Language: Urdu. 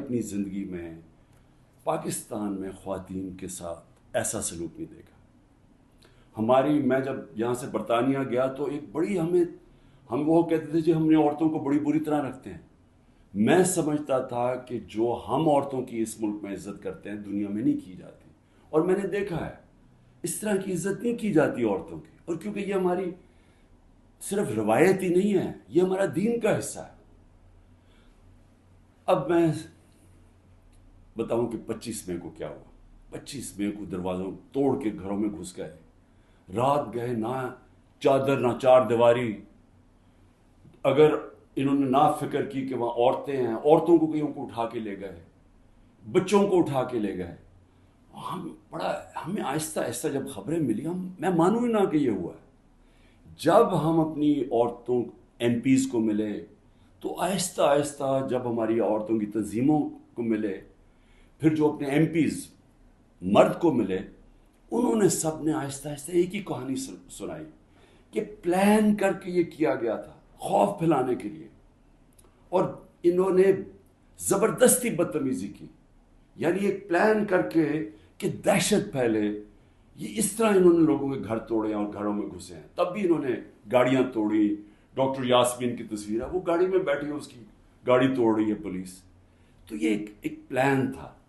اپنی زندگی میں پاکستان میں خواتین کے ساتھ ایسا سلوک نہیں دیکھا۔ میں جب یہاں سے برطانیہ گیا تو ایک بڑی ہم وہ کہتے تھے ہم نے عورتوں کو بڑی بری طرح رکھتے ہیں۔ میں سمجھتا تھا کہ جو ہم عورتوں کی اس ملک میں عزت کرتے ہیں دنیا میں نہیں کی جاتی، اور میں نے دیکھا ہے اس طرح کی عزت نہیں کی جاتی عورتوں کی، اور کیونکہ یہ ہماری صرف روایت ہی نہیں ہے، یہ ہمارا دین کا حصہ ہے۔ اب میں بتاؤں کہ 25 مئی کو کیا ہوا۔ 25 مئی کو دروازوں توڑ کے گھروں میں گھس گئے، رات گئے، نہ چادر نہ چار دیواری۔ اگر انہوں نے نہ فکر کی کہ وہاں عورتیں ہیں، عورتوں کو کئیوں کو اٹھا کے لے گئے، بچوں کو اٹھا کے لے گئے۔ ہمیں آہستہ آہستہ جب خبریں ملی، میں مانوں ہی نہ کہ یہ ہوا ہے۔ جب ہم اپنی عورتوں ایم پیز کو ملے تو آہستہ آہستہ جب ہماری عورتوں کی تنظیموں کو ملے، پھر جو اپنے ایم پیز مرد کو ملے، انہوں نے سب نے آہستہ آہستہ ایک ہی کہانی سنائی کہ پلان کر کے یہ کیا گیا تھا خوف پھیلانے کے لیے، اور انہوں نے زبردستی بدتمیزی کی، یعنی ایک پلان کر کے کہ دہشت پھیلے۔ یہ اس طرح انہوں نے لوگوں کے گھر توڑے اور گھروں میں گھسے ہیں۔ تب بھی انہوں نے گاڑیاں توڑی۔ ڈاکٹر یاسمین کی تصویر ہے، وہ گاڑی میں بیٹھی ہے، اس کی گاڑی توڑ رہی ہے پولیس۔ تو یہ ایک پلان تھا۔